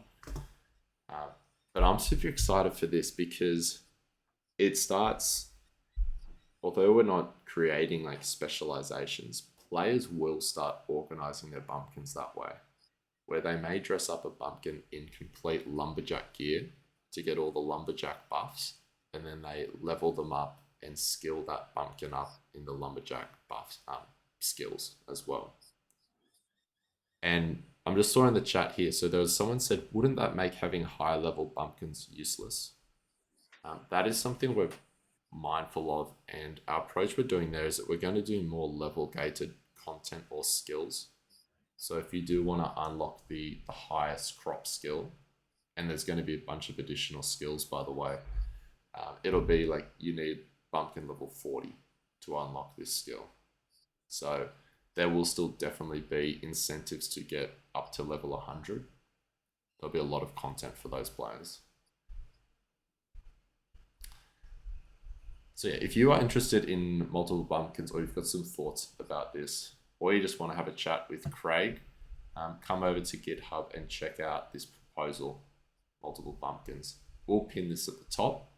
[SPEAKER 1] But I'm super excited for this because it starts, although we're not creating like specializations, players will start organizing their bumpkins that way, where they may dress up a bumpkin in complete lumberjack gear to get all the lumberjack buffs, and then they level them up and skill that bumpkin up in the lumberjack buffs skills as well. And I'm just saw in the chat here, so there was someone said, wouldn't that make having higher level bumpkins useless? That is something we're mindful of, and our approach we're doing there is that we're going to do more level gated content or skills. So if you do want to unlock the highest crop skill, and there's going to be a bunch of additional skills, by the way, it'll be like you need bumpkin level 40 to unlock this skill. So there will still definitely be incentives to get up to level 100. There'll be a lot of content for those players. So yeah, if you are interested in multiple bumpkins, or you've got some thoughts about this, or you just want to have a chat with Craig, come over to GitHub and check out this proposal, multiple bumpkins. We'll pin this at the top.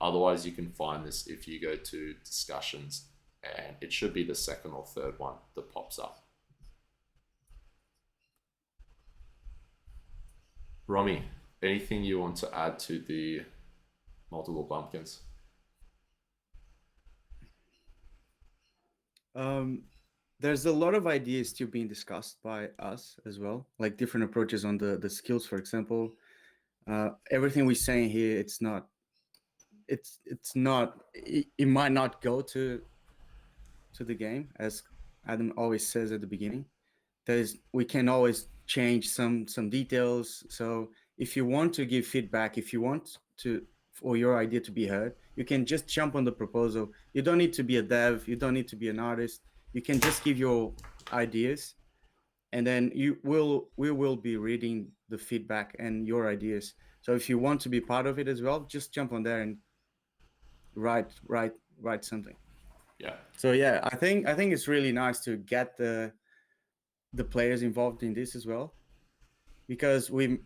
[SPEAKER 1] Otherwise, you can find this if you go to discussions, and it should be the second or third one that pops up. Romy, anything you want to add to the multiple bumpkins?
[SPEAKER 2] There's a lot of ideas still being discussed by us as well, like different approaches on the skills, for example. Everything we're saying here, it's not, it might not go to the game, as Adam always says at the beginning. We can always change some details. So if you want to give feedback, if you want to for your idea to be heard, you can just jump on the proposal. You don't need to be a dev, you don't need to be an artist. You can just give your ideas, and then we will be reading the feedback and your ideas. So if you want to be part of it as well, just jump on there and write something.
[SPEAKER 1] Yeah.
[SPEAKER 2] So yeah, I think it's really nice to get the players involved in this as well, because we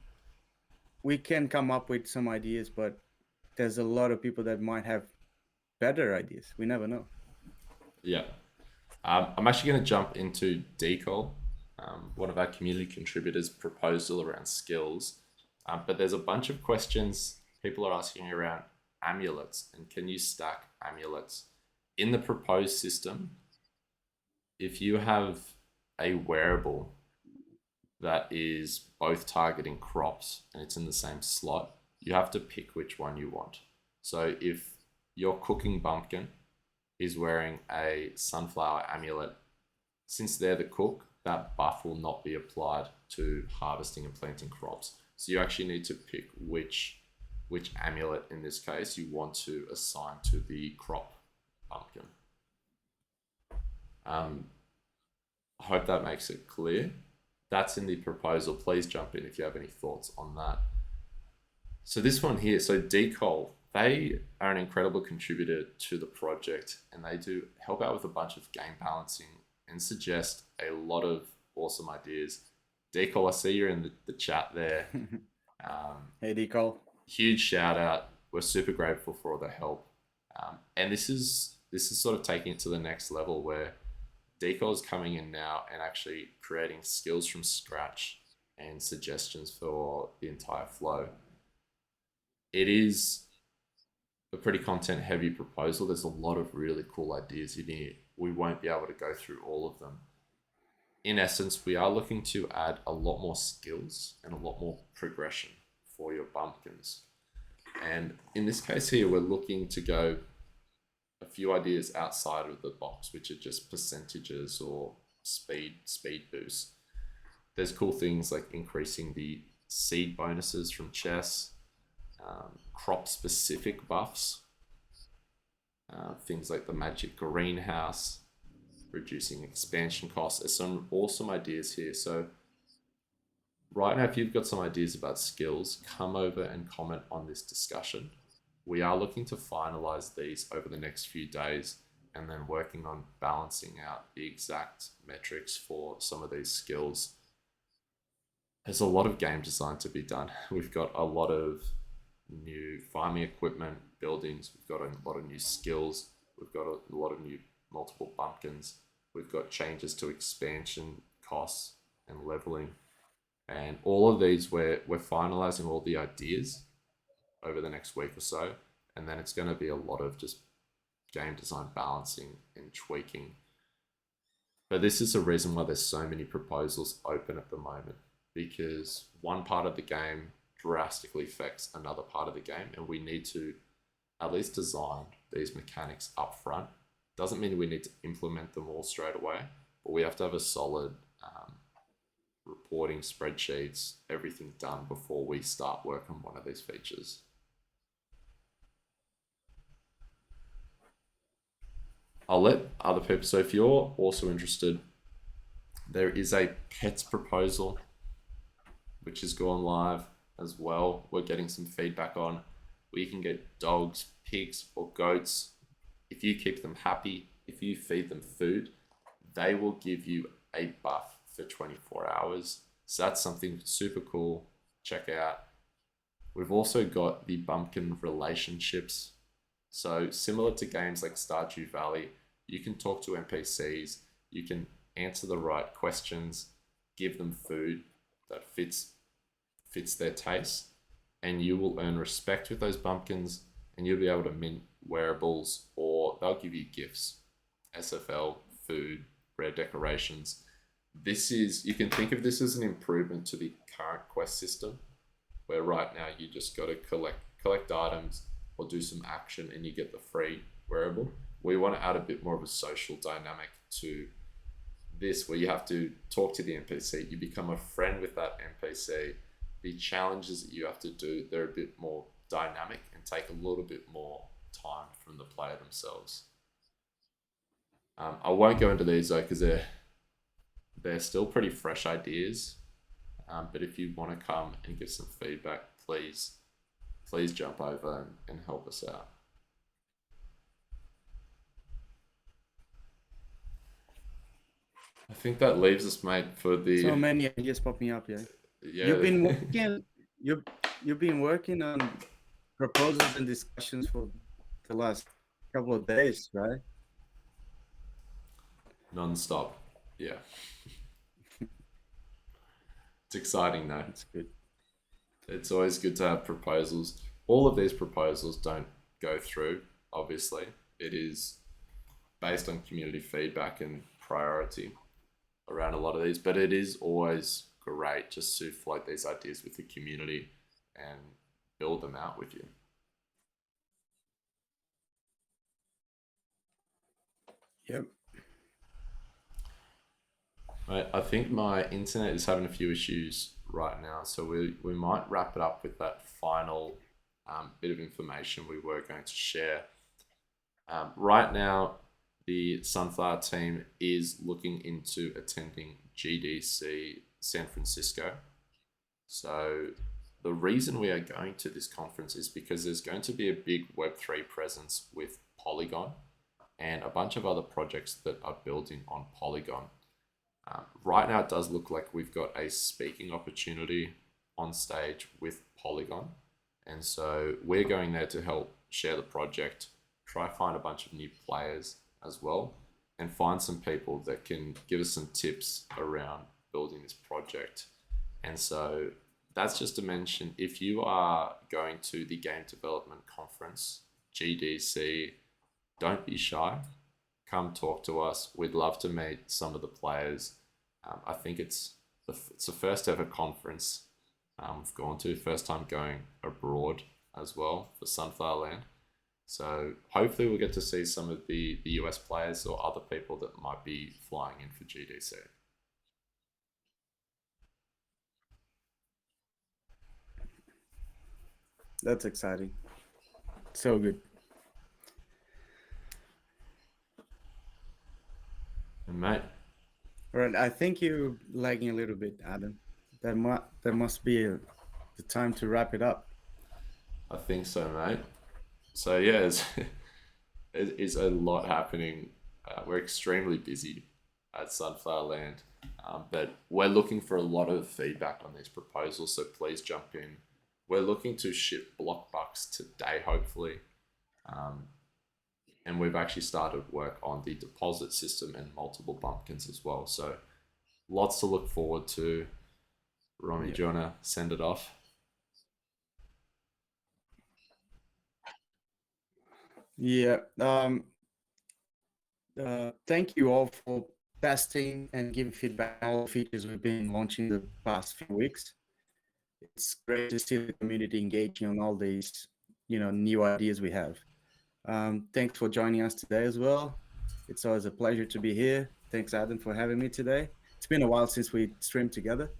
[SPEAKER 2] can come up with some ideas, but there's a lot of people that might have better ideas. We never know.
[SPEAKER 1] Yeah. I'm actually going to jump into Decol, one of our community contributors' proposal around skills. But there's a bunch of questions people are asking around amulets, and can you stack amulets? In the proposed system, if you have a wearable that is both targeting crops and it's in the same slot, you have to pick which one you want. So if your cooking bumpkin is wearing a sunflower amulet, since they're the cook, that buff will not be applied to harvesting and planting crops. So you actually need to pick which amulet in this case you want to assign to the crop bumpkin. I hope that makes it clear. That's in the proposal. Please jump in if you have any thoughts on that. So this one here, so Decol, they are an incredible contributor to the project, and they do help out with a bunch of game balancing and suggest a lot of awesome ideas. Decol, I see you're in the chat there.
[SPEAKER 2] Hey, Decol.
[SPEAKER 1] Huge shout out. We're super grateful for all the help. And this is sort of taking it to the next level, where Decol is coming in now and actually creating skills from scratch and suggestions for the entire flow. It is a pretty content heavy proposal. There's a lot of really cool ideas in here. We won't be able to go through all of them. In essence, we are looking to add a lot more skills and a lot more progression for your bumpkins. And in this case here, we're looking to go a few ideas outside of the box, which are just percentages or speed boosts. There's cool things like increasing the seed bonuses from chess, crop specific buffs, things like the magic greenhouse, reducing expansion costs. There's some awesome ideas here. So right now, if you've got some ideas about skills, come over and comment on this discussion. We are looking to finalize these over the next few days and then working on balancing out the exact metrics for some of these skills. There's a lot of game design to be done. We've got a lot of new farming equipment, buildings, we've got a lot of new skills, we've got a lot of new multiple bumpkins, we've got changes to expansion costs and leveling. And all of these, we're finalizing all the ideas over the next week or so. And then it's going to be a lot of just game design balancing and tweaking. But this is the reason why there's so many proposals open at the moment, because one part of the game drastically affects another part of the game, and we need to at least design these mechanics up front. Doesn't mean we need to implement them all straight away, but we have to have a solid reporting spreadsheets, everything done before we start work on one of these features. I'll let other people, so if you're also interested, there is a pets proposal which has gone live as well. We're getting some feedback on where you can get dogs, pigs, or goats. If you keep them happy, if you feed them food, they will give you a buff for 24 hours. So that's something super cool. Check out. We've also got the Bumpkin relationships. So similar to games like Stardew Valley, you can talk to NPCs, you can answer the right questions, give them food that fits their taste, and you will earn respect with those bumpkins, and you'll be able to mint wearables, or they'll give you gifts, SFL, food, rare decorations. This is, you can think of this as an improvement to the current quest system, where right now you just got to collect items or do some action and you get the free wearable. We want to add a bit more of a social dynamic to this, where you have to talk to the NPC, you become a friend with that NPC. The challenges that you have to do, they're a bit more dynamic and take a little bit more time from the player themselves. I won't go into these though, because they're still pretty fresh ideas. But if you want to come and give some feedback, please jump over and help us out. I think that leaves us, mate, for the
[SPEAKER 2] So many ideas popping up, yeah.
[SPEAKER 1] yeah.
[SPEAKER 2] You've been working on proposals and discussions for the last couple of days, right?
[SPEAKER 1] Non-stop. Yeah. It's exciting though.
[SPEAKER 2] That's good.
[SPEAKER 1] It's always good to have proposals. All of these proposals don't go through, obviously. It is based on community feedback and priority around a lot of these, but it is always great just to float these ideas with the community and build them out with you.
[SPEAKER 2] Yep.
[SPEAKER 1] I think my internet is having a few issues right now, so we might wrap it up with that final bit of information we were going to share. Right now, the Sunflower team is looking into attending GDC San Francisco. So the reason we are going to this conference is because there's going to be a big Web3 presence with Polygon and a bunch of other projects that are building on Polygon. Right now, it does look like we've got a speaking opportunity on stage with Polygon. And so we're going there to help share the project, try find a bunch of new players as well, and find some people that can give us some tips around building this project. And so that's just to mention, if you are going to the Game Development Conference, GDC, don't be shy. Come talk to us. We'd love to meet some of the players. I think it's the first ever conference we've gone to, first time going abroad as well for Sunflower Land. So hopefully we'll get to see some of the US players or other people that might be flying in for GDC.
[SPEAKER 2] That's exciting. So good.
[SPEAKER 1] And mate,
[SPEAKER 2] All right, I think you're lagging a little bit, Adam. that must be the time to wrap it up.
[SPEAKER 1] I think so, mate. So yeah, it is a lot happening. We're extremely busy at Sunflower Land, but we're looking for a lot of feedback on these proposals. So please jump in. We're looking to ship block bucks today, hopefully, and we've actually started work on the deposit system and multiple bumpkins as well. So lots to look forward to. Romy,
[SPEAKER 2] Yeah.
[SPEAKER 1] do you wanna send it off?
[SPEAKER 2] Yeah. Thank you all for testing and giving feedback on all the features we've been launching the past few weeks. It's great to see the community engaging on all these, new ideas we have. Thanks for joining us today as well. It's always a pleasure to be here. Thanks, Adam, for having me today. It's been a while since we streamed together,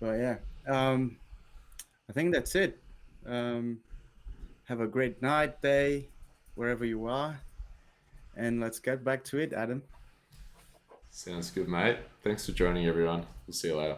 [SPEAKER 2] but yeah, I think that's it. Um, have a great night, day, wherever you are, and let's get back to it, Adam.
[SPEAKER 1] Sounds good, mate. Thanks for joining, everyone. We'll see you later.